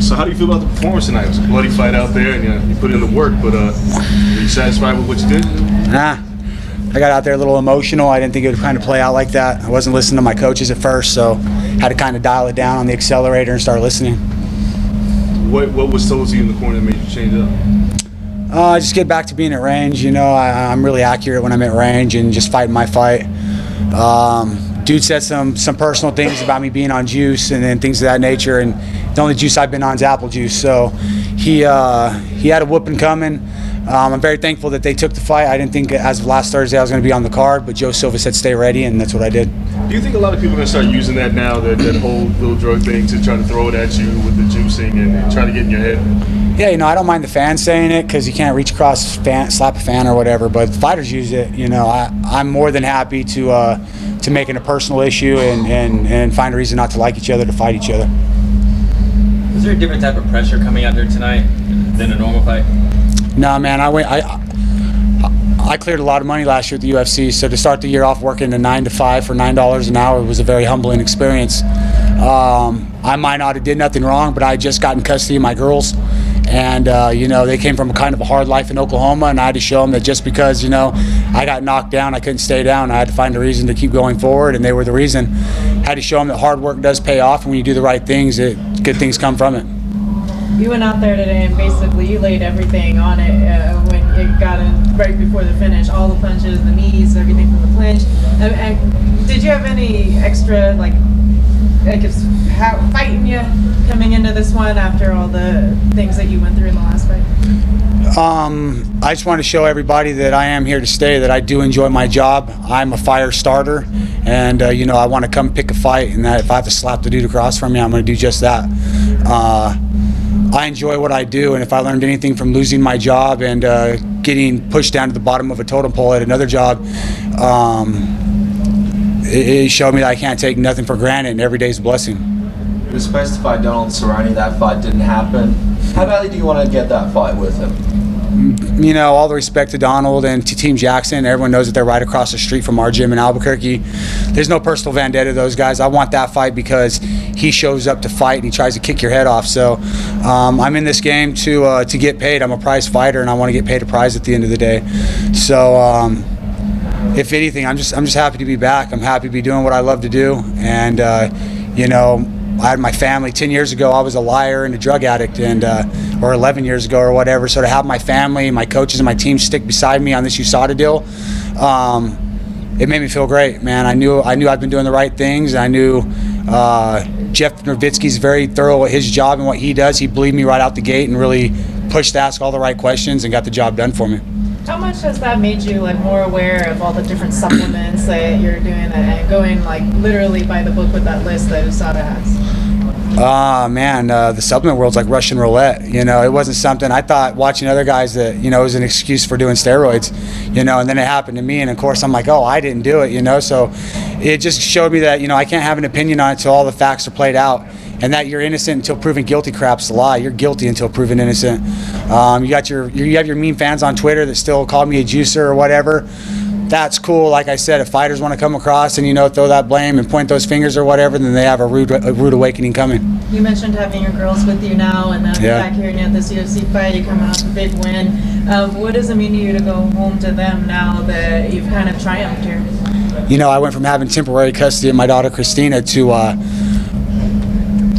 So how do you feel about the performance tonight? It was a bloody fight out there, and you put in the work, but are you satisfied with what you did? Nah. I got out there a little emotional. I didn't think it would kind of play out like that. I wasn't listening to my coaches at first, so had to kind of dial it down on the accelerator and start listening. What was told to you in the corner that made you change up? Just get back to being at range. You know, I'm really accurate when I'm at range and just fighting my fight. Dude said some personal things about me being on juice and things of that nature, and the only juice I've been on is apple juice. So he had a whooping coming. I'm very thankful that they took the fight. I didn't think as of last Thursday I was going to be on the card, but Joe Silva said stay ready, and that's what I did. Do you think a lot of people are going to start using that now, that whole little drug thing, to try to throw it at you with the juicing and try to get in your head? Yeah, you know, I don't mind the fans saying it because you can't reach across, slap a fan or whatever, but fighters use it. You know, I'm more than happy to make it a personal issue and find a reason not to like each other, to fight each other. Was there a different type of pressure coming out there tonight than a normal fight? No, man, I cleared a lot of money last year at the UFC, so to start the year off working a 9 to 5 for $9 an hour was a very humbling experience. I might not have did nothing wrong, but I had just gotten custody of my girls, and you know, they came from a kind of a hard life in Oklahoma, and I had to show them that just because, you know, I got knocked down, I couldn't stay down. I had to find a reason to keep going forward, and they were the reason. Had to show them that hard work does pay off, and when you do the right things, good things come from it. You went out there today and basically you laid everything on it when it got in right before the finish. All the punches, the knees, everything from the clinch. Did you have any extra, like fighting you coming into this one after all the things that you went through in the last fight? I just want to show everybody that I am here to stay, that I do enjoy my job. I'm a fire starter, and you know, I want to come pick a fight, and that if I have to slap the dude across from me, I'm going to do just that. I enjoy what I do, and if I learned anything from losing my job and getting pushed down to the bottom of a totem pole at another job, it showed me that I can't take nothing for granted, and every day's a blessing. You were supposed to fight Donald Cerrone. That fight didn't happen. How badly do you want to get that fight with him? You know, all the respect to Donald and to Team Jackson. Everyone knows that they're right across the street from our gym in Albuquerque. There's no personal vendetta to those guys. I want that fight because he shows up to fight and he tries to kick your head off. So I'm in this game to get paid. I'm a prize fighter, and I want to get paid a prize at the end of the day. So if anything, I'm just happy to be back. I'm happy to be doing what I love to do. And you know, I had my family. 10 years ago, I was a liar and a drug addict, and or 11 years ago or whatever. So to have my family, my coaches, and my team stick beside me on this USADA deal, it made me feel great, man. I knew I'd been doing the right things. I knew Jeff Nowitzki's very thorough at his job and what he does. He believed me right out the gate and really pushed to ask all the right questions and got the job done for me. How much has that made you like more aware of all the different supplements that you're doing and going like literally by the book with that list that USADA has? Man, the supplement world's like Russian roulette. You know, it wasn't something I thought watching other guys that, you know, it was an excuse for doing steroids, you know, and then it happened to me, and of course I'm like, oh, I didn't do it, you know. So it just showed me that, you know, I can't have an opinion on it until all the facts are played out, and that you're innocent until proven guilty crap's a lie. You're guilty until proven innocent. You have your mean fans on Twitter that still call me a juicer or whatever. That's cool. Like I said, if fighters want to come across and, you know, throw that blame and point those fingers or whatever, then they have a rude awakening coming. You mentioned having your girls with you now, and then back here and you have this UFC fight, you come out with a big win. What does it mean to you to go home to them now that you've kind of triumphed here? You know, I went from having temporary custody of my daughter Christina to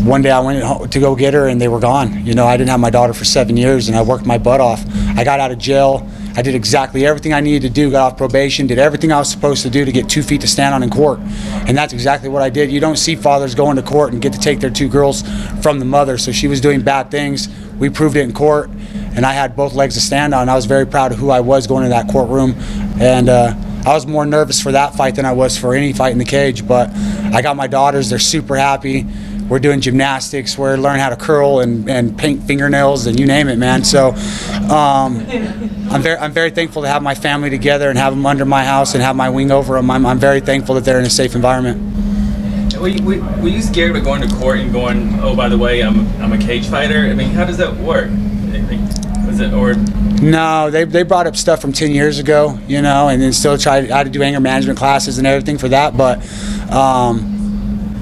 one day I went to go get her and they were gone. You know, I didn't have my daughter for 7 years, and I worked my butt off. I got out of jail. I did exactly everything I needed to do, got off probation, did everything I was supposed to do to get 2 feet to stand on in court. And that's exactly what I did. You don't see fathers going to court and get to take their 2 girls from the mother. So she was doing bad things. We proved it in court, and I had both legs to stand on. I was very proud of who I was going to that courtroom. And I was more nervous for that fight than I was for any fight in the cage. But I got my daughters. They're super happy. We're doing gymnastics. We're learning how to curl and paint fingernails and you name it, man. So I'm very thankful to have my family together and have them under my house and have my wing over them. I'm very thankful that they're in a safe environment. Were you scared of going to court and going, oh, by the way, I'm a cage fighter? I mean, how does that work? Was it or? No, they brought up stuff from 10 years ago, you know, and then still I had to do anger management classes and everything for that, but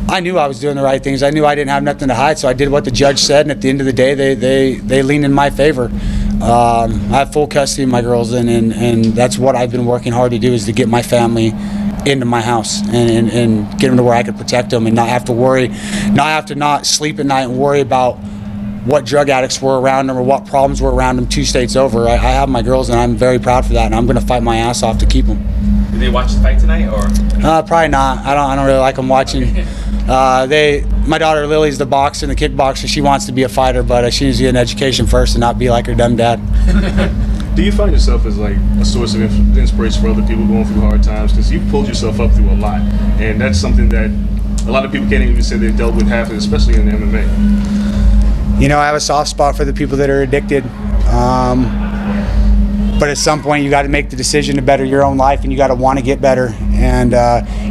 I knew I was doing the right things. I knew I didn't have nothing to hide, so I did what the judge said, and at the end of the day, they leaned in my favor. I have full custody of my girls, and that's what I've been working hard to do, is to get my family into my house and get them to where I could protect them and not have to worry, not sleep at night and worry about what drug addicts were around them or what problems were around them 2 states over. I have my girls, and I'm very proud for that, and I'm going to fight my ass off to keep them. Did they watch the fight tonight, or? Probably not. I don't really like them watching. My daughter Lily's the boxer and the kickboxer. She wants to be a fighter, but she needs to get an education first and not be like her dumb dad. Do you find yourself as like a source of inspiration for other people going through hard times? Because you pulled yourself up through a lot, and that's something that a lot of people can't even say they've dealt with half, especially in MMA. You know, I have a soft spot for the people that are addicted. But at some point, you got to make the decision to better your own life, and you got to want to get better. And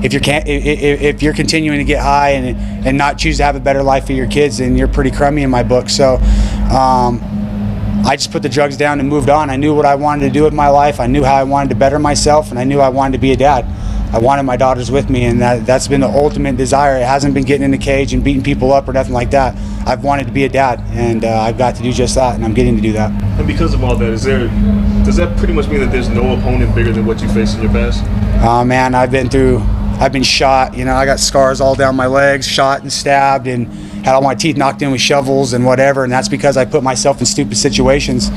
if you're continuing to get high and not choose to have a better life for your kids, then you're pretty crummy in my book. So I just put the drugs down and moved on. I knew what I wanted to do with my life. I knew how I wanted to better myself, and I knew I wanted to be a dad. I wanted my daughters with me, and that's been the ultimate desire. It hasn't been getting in the cage and beating people up or nothing like that. I've wanted to be a dad, and I've got to do just that, and I'm getting to do that. And because of all that, does that pretty much mean that there's no opponent bigger than what you faced in your past? Man, I've been shot. You know, I got scars all down my legs, shot and stabbed, and had all my teeth knocked in with shovels and whatever, and that's because I put myself in stupid situations.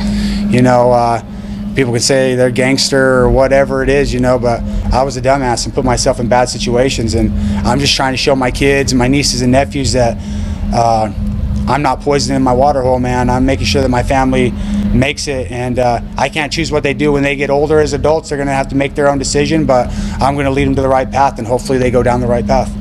You know, people can say they're gangster or whatever it is, you know, but I was a dumbass and put myself in bad situations, and I'm just trying to show my kids and my nieces and nephews that I'm not poisoning my water hole, man. I'm making sure that my family makes it, and I can't choose what they do when they get older as adults. They're going to have to make their own decision, but I'm going to lead them to the right path, and hopefully they go down the right path.